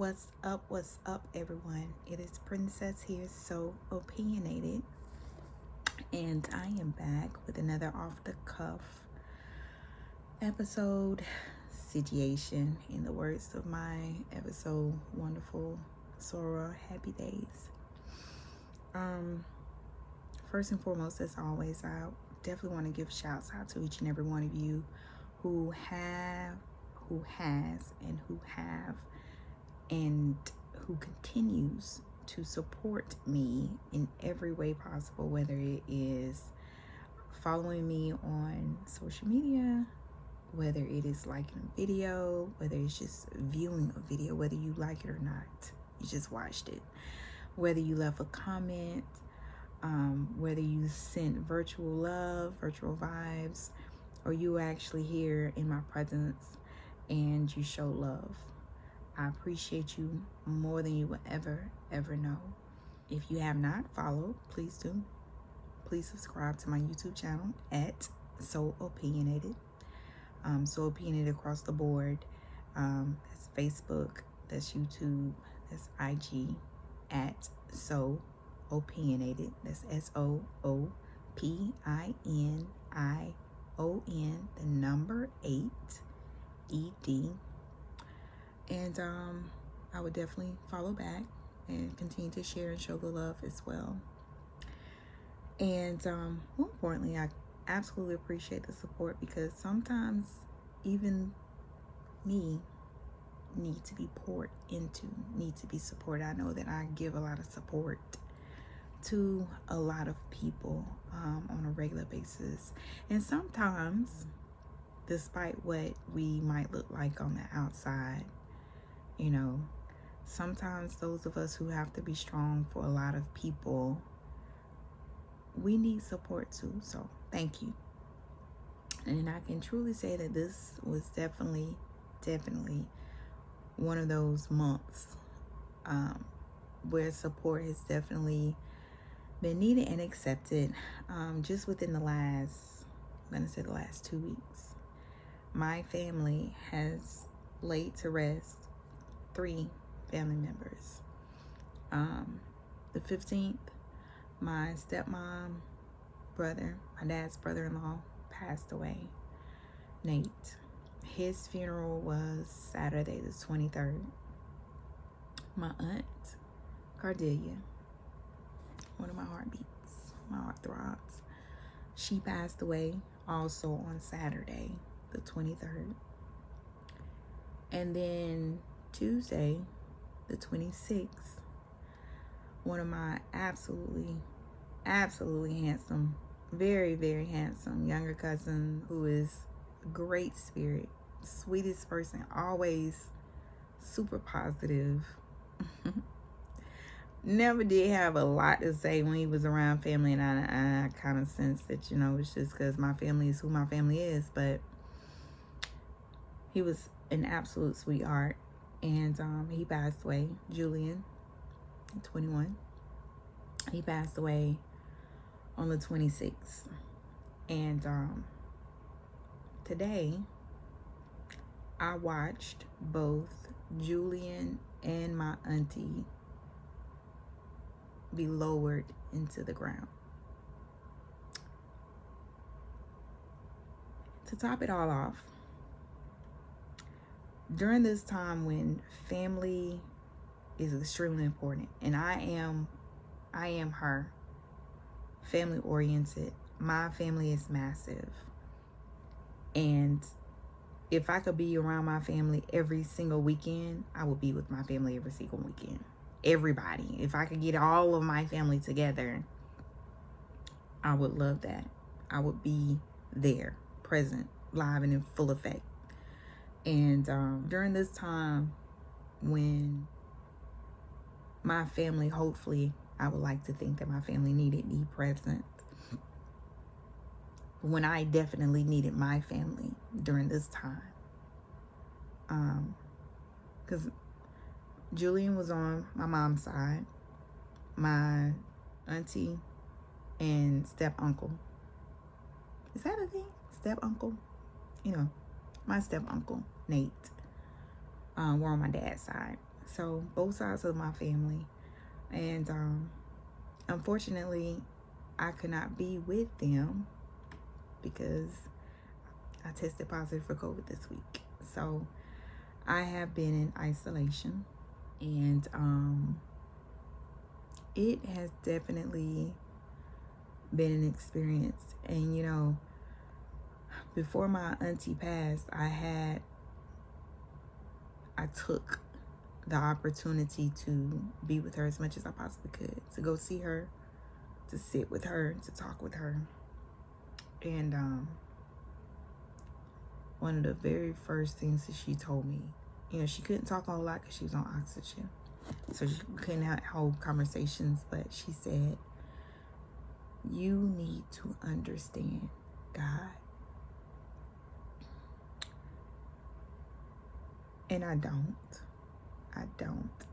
What's up, everyone? It is Princess here, so opinionated, and I am back with another off the cuff episode situation, in the words of my ever so wonderful Sora Happy Days. First and foremost, as always, I definitely want to give shouts out to each and every one of you who has, and who continues to support me in every way possible, whether it is following me on social media, whether it is liking a video, whether it's just viewing a video, whether you like it or not, you just watched it, whether you left a comment, whether you sent virtual love, virtual vibes, or you actually here in my presence and you show love. I appreciate you more than you will ever know. If you have not followed, please do. Please subscribe to my YouTube channel at So Opinionated. So Opinionated across the board. That's Facebook, that's YouTube, that's IG at So Opinionated. That's SOOPINION, the number 8 ED. And I would definitely follow back and continue to share and show the love as well. And more importantly, I absolutely appreciate the support, because sometimes even me need to be poured into, need to be supported. I know that I give a lot of support to a lot of people on a regular basis. And sometimes, despite what we might look like on the outside, you know, sometimes those of us who have to be strong for a lot of people, we need support too. So thank you. And I can truly say that this was definitely one of those months where support has definitely been needed and accepted. Just within the last 2 weeks, my family has laid to rest 3 family members. The 15th, my stepmom brother, my dad's brother-in-law, passed away, Nate. His funeral was Saturday the 23rd. My aunt, Cardelia, one of my heartbeats, my heart throbs, she passed away also on Saturday the 23rd. And then Tuesday the 26th, one of my absolutely handsome, very handsome younger cousin, who is a great spirit, sweetest person, always super positive, never did have a lot to say when he was around family. And I kind of sense that, you know, it's just because my family is who my family is. But he was an absolute sweetheart. And he passed away. Julian, 21. He passed away on the 26th. And today, I watched both Julian and my auntie be lowered into the ground. To top it all off, during this time when family is extremely important, and I am her, family oriented. My family is massive, and if I could be around my family every single weekend, I would be with my family every single weekend. Everybody, if I could get all of my family together, I would love that. I would be there, present, live, and in full effect. And during this time when my family, hopefully, I would like to think that my family needed me present, when I definitely needed my family during this time. Because Julian was on my mom's side, my auntie and step uncle. Is that a thing? Step uncle? You know, my step uncle, Nate, were on my dad's side. So both sides of my family. And unfortunately, I could not be with them because I tested positive for COVID this week. So I have been in isolation, and it has definitely been an experience. And you know, before my auntie passed, I took the opportunity to be with her as much as I possibly could, to go see her, to sit with her, to talk with her. And one of the very first things that she told me, you know, she couldn't talk a whole lot because she was on oxygen, so she couldn't hold conversations, but she said, you need to understand God. And I don't.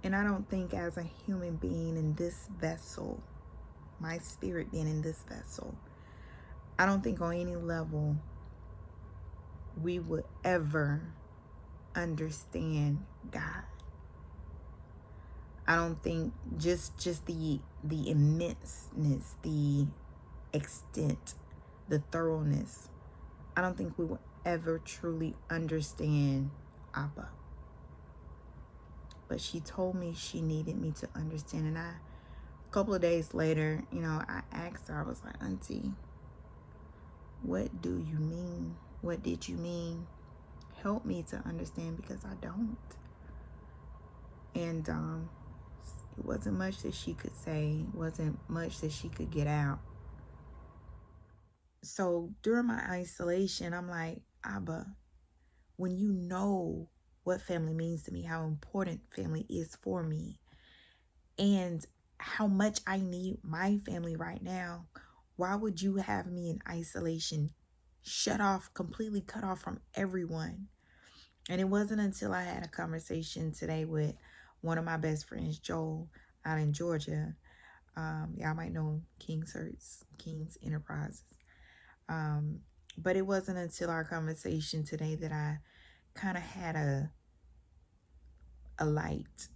And I don't think, as a human being in this vessel, my spirit being in this vessel, I don't think on any level we would ever understand God. I don't think just the immenseness, the extent, the thoroughness, I don't think we will ever truly understand Abba. But she told me she needed me to understand. And a couple of days later, you know, I asked her, I was like, Auntie, what do you mean? What did you mean? Help me to understand, because I don't. And it wasn't much that she could say, wasn't much that she could get out. So during my isolation, I'm like, Abba, when you know what family means to me, how important family is for me, and how much I need my family right now, why would you have me in isolation, shut off, completely cut off from everyone? And it wasn't until I had a conversation today with one of my best friends, Joel, out in Georgia. Y'all might know King Search, King's Enterprises. But it wasn't until our conversation today that I kind of had a light,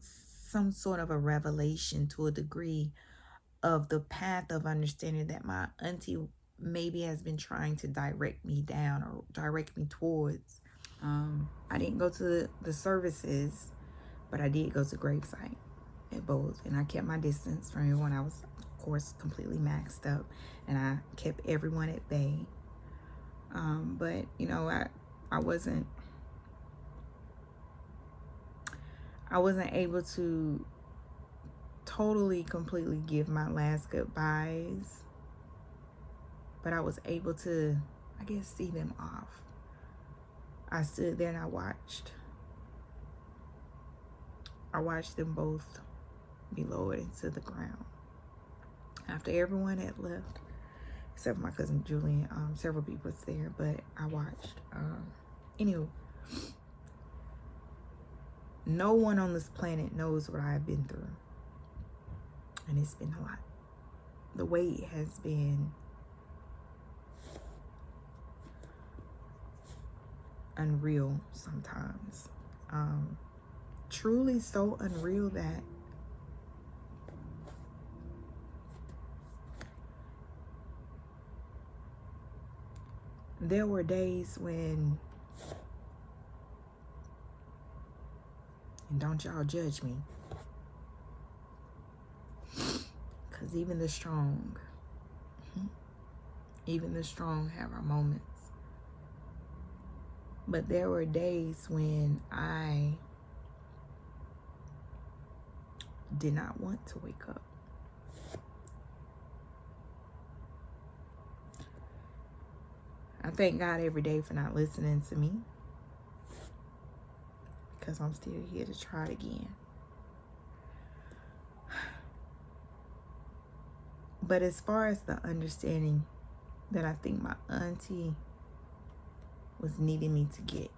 some sort of a revelation, to a degree, of the path of understanding that my auntie maybe has been trying to direct me down or direct me towards. I didn't go to the services, but I did go to gravesite at both, and I kept my distance from everyone. I was, of course, completely maxed up, and I kept everyone at bay. But you know, I wasn't able to totally, completely give my last goodbyes, but I was able to, I guess, see them off. I stood there and I watched them both be lowered into the ground after everyone had left, except for my cousin Julian. Several people was there, but I watched. Anyway, no one on this planet knows what I've been through, and it's been a lot. The weight has been unreal sometimes. Truly so unreal that there were days when, and don't y'all judge me, because even the strong have our moments. But there were days when I did not want to wake up. I thank God every day for not listening to me, because I'm still here to try it again. But as far as the understanding that I think my auntie was needing me to get,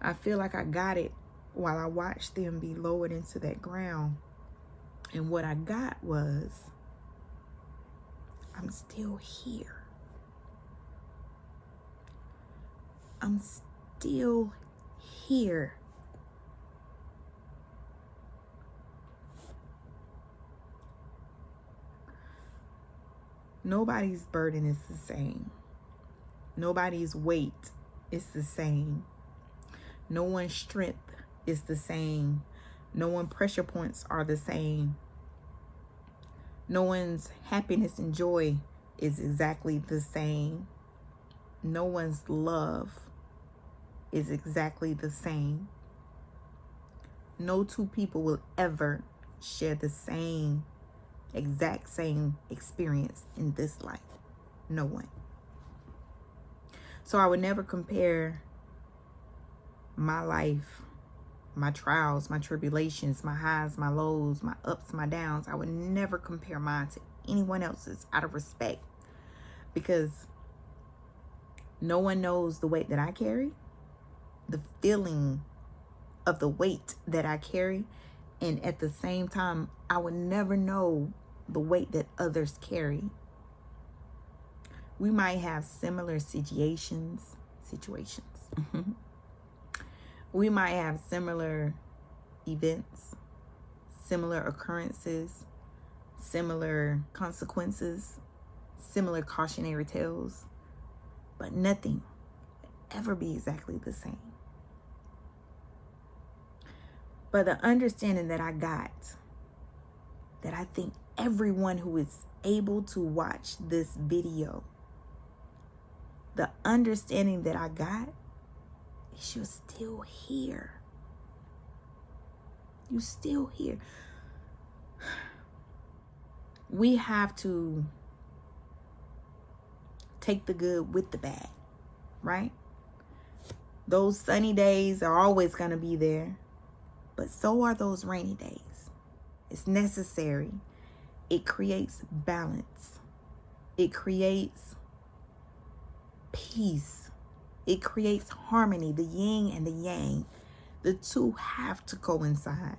I feel like I got it while I watched them be lowered into that ground. And what I got was, I'm still here. I'm still here. Nobody's burden is the same. Nobody's weight is the same. No one's strength is the same. No one's pressure points are the same. No one's happiness and joy is exactly the same. No one's love is exactly the same. No two people will ever share the exact same experience in this life. No one. So I would never compare my life, my trials, my tribulations, my highs, my lows, my ups, my downs. I would never compare mine to anyone else's out of respect, because no one knows the weight that I carry, the feeling of the weight that I carry, and at the same time, I would never know the weight that others carry. We might have similar situations. We might have similar events, similar occurrences, similar consequences, similar cautionary tales, but nothing will ever be exactly the same. But the understanding that I got, that I think everyone who is able to watch this video, the understanding that I got is you're still here. You're still here. We have to take the good with the bad, right? Those sunny days are always going to be there, but so are those rainy days. It's necessary. It creates balance. It creates peace. It creates harmony, the yin and the yang. The two have to coincide.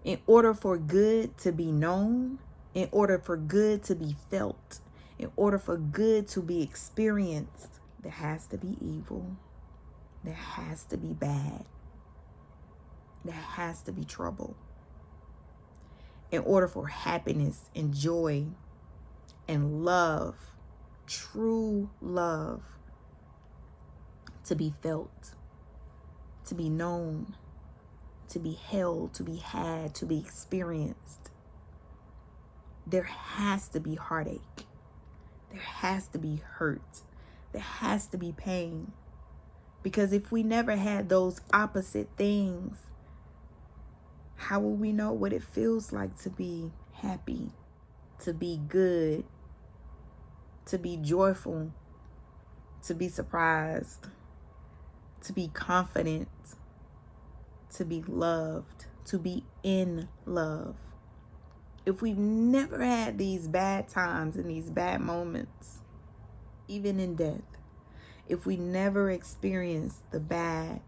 In order for good to be known, in order for good to be felt, in order for good to be experienced, there has to be evil. There has to be bad. There has to be trouble. In order for happiness and joy and love, true love, to be felt, to be known, to be held, to be had, to be experienced, there has to be heartache. There has to be hurt. There has to be pain. Because if we never had those opposite things, how will we know what it feels like to be happy, to be good, to be joyful, to be surprised, to be confident, to be loved, to be in love? If we've never had these bad times and these bad moments, even in death, if we never experienced the bad,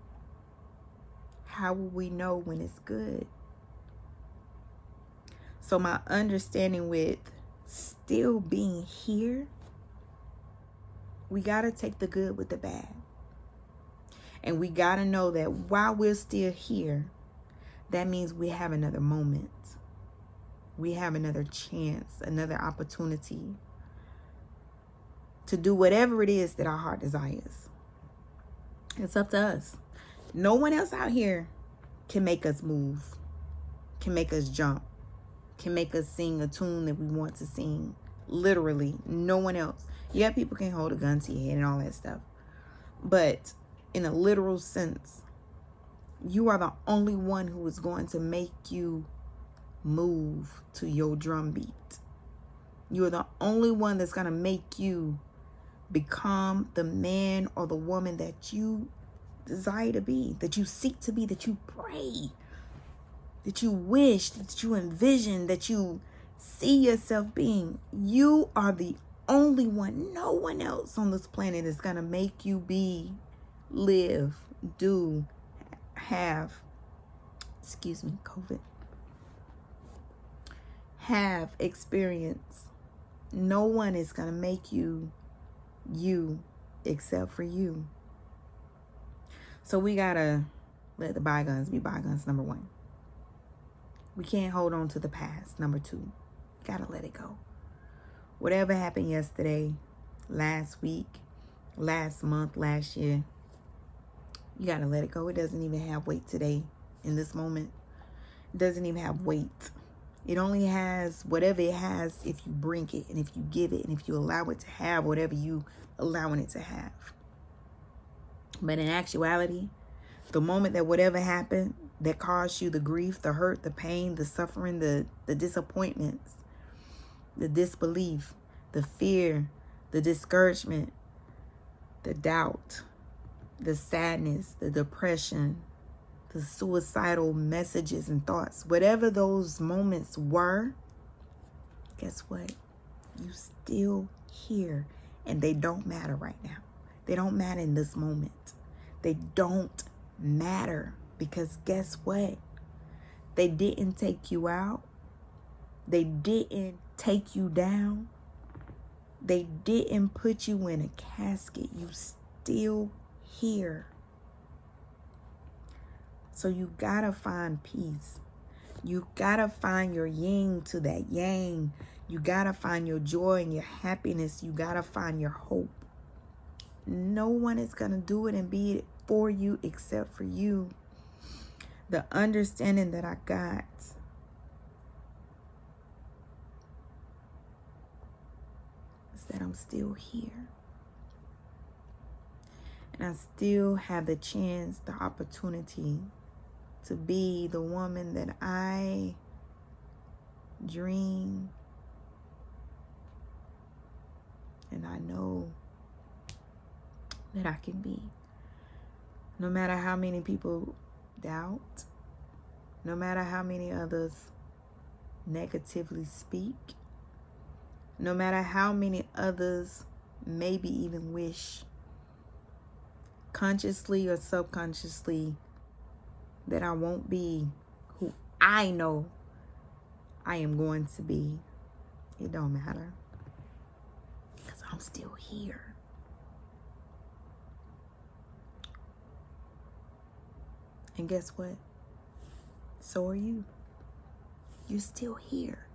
how will we know when it's good? So my understanding with still being here, we got to take the good with the bad. And we got to know that while we're still here, that means we have another moment. We have another chance, another opportunity to do whatever it is that our heart desires. It's up to us. No one else out here can make us move, can make us jump, can make us sing a tune that we want to sing. Literally, no one else. Yeah, people can hold a gun to your head and all that stuff. But in a literal sense, you are the only one who is going to make you move to your drum beat. You're the only one that's going to make you become the man or the woman that you desire to be, that you seek to be, that you pray, that you wish, that you envision, that you see yourself being. You are the only one. No one else on this planet is going to make you be, live, do, have, COVID, have experience. No one is going to make you except for you. So we gotta let the bygones be bygones, number one. We can't hold on to the past, number two. Gotta let it go. Whatever happened yesterday, last week, last month, last year, you gotta let it go. It doesn't even have weight today in this moment. It doesn't even have weight. It only has whatever it has if you bring it and if you give it and if you allow it to have whatever you allowing it to have. But in actuality, the moment that whatever happened that caused you the grief, the hurt, the pain, the suffering, the disappointments, the disbelief, the fear, the discouragement, the doubt, the sadness, the depression, the suicidal messages and thoughts, whatever those moments were, guess what? You still here, and they don't matter right now. They don't matter in this moment. They don't matter because guess what? They didn't take you out. They didn't take you down. They didn't put you in a casket. You still here. So you gotta find peace. You gotta find your yin to that yang. You gotta find your joy and your happiness. You gotta find your hope. No one is gonna do it and be it for you except for you. The understanding that I got is that I'm still here. And I still have the chance, the opportunity to be the woman that I dream and I know that I can be. No matter how many people doubt, no matter how many others negatively speak, no matter how many others maybe even wish consciously or subconsciously that I won't be who I know I am going to be. It don't matter because I'm still here. And guess what? So are you. You're still here.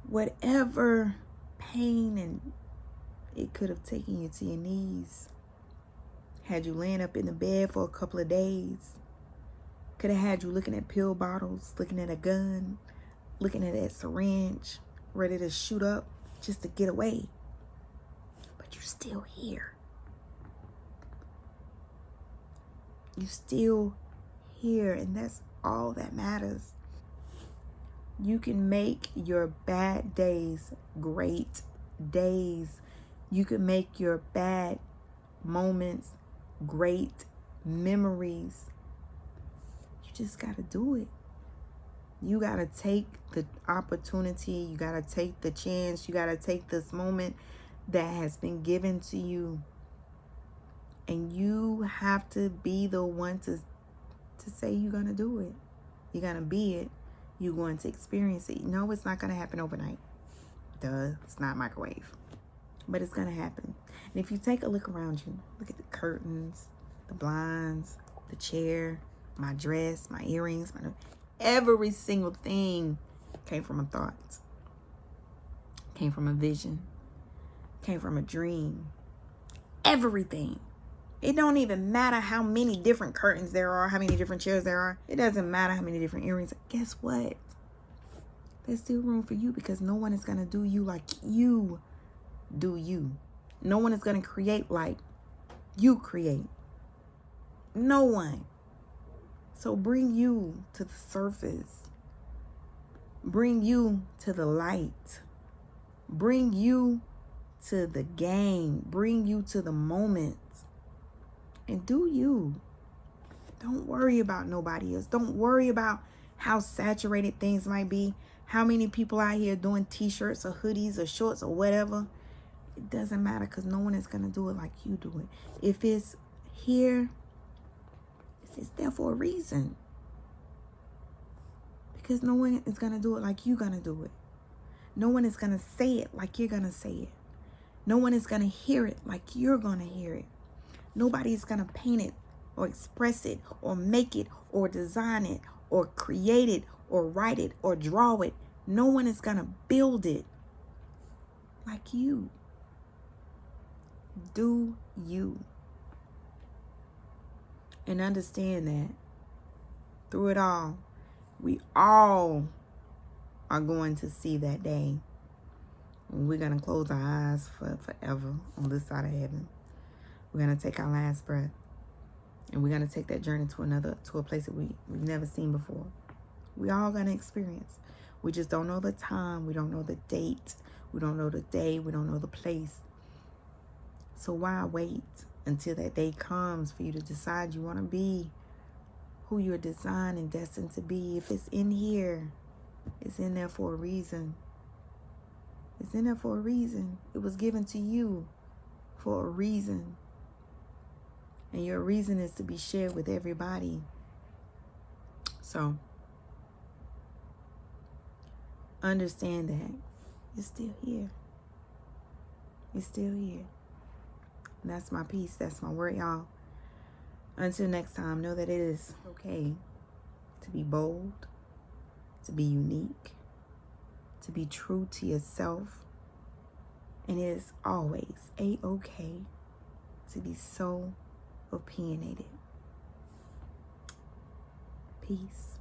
Whatever pain and it could have taken you to your knees, had you laying up in the bed for a couple of days, could have had you looking at pill bottles, looking at a gun, looking at that syringe, ready to shoot up just to get away. But you're still here. You're still here, and that's all that matters. You can make your bad days great days. You can make your bad moments great memories. You just got to do it. You got to take the opportunity. You got to take the chance. You got to take this moment that has been given to you. And you have to be the one to say you're going to do it. You're going to be it. You're going to experience it. No, it's not going to happen overnight. Duh, it's not microwave. But it's going to happen. And if you take a look around you, look at the curtains, the blinds, the chair, my dress, my earrings, every single thing came from a thought, came from a vision, came from a dream. Everything. It don't even matter how many different curtains there are, how many different chairs there are. It doesn't matter how many different earrings. Guess what? There's still room for you because no one is going to do you like you do you. No one is going to create like you create. No one. So bring you to the surface. Bring you to the light. Bring you to the game. Bring you to the moment. And do you. Don't worry about nobody else. Don't worry about how saturated things might be. How many people out here doing t-shirts or hoodies or shorts or whatever. It doesn't matter because no one is going to do it like you do it. If it's here, it's there for a reason. Because no one is going to do it like you're going to do it. No one is going to say it like you're going to say it. No one is going to hear it like you're going to hear it. Nobody's going to paint it or express it or make it or design it or create it or write it or draw it. No one is going to build it like you. Do you. And understand that through it all, we all are going to see that day when we're going to close our eyes for forever on this side of heaven. We're going to take our last breath. And we're going to take that journey to a place that we've never seen before. We all going to experience. We just don't know the time. We don't know the date. We don't know the day. We don't know the place. So why wait until that day comes for you to decide you want to be who you're designed and destined to be? If it's in here, it's in there for a reason. It's in there for a reason. It was given to you for a reason. And your reason is to be shared with everybody. So understand that you're still here. You're still here. And that's my peace. That's my word, y'all. Until next time, know that it is okay to be bold, to be unique, to be true to yourself. And it is always a-okay to be so opinionated. Peace.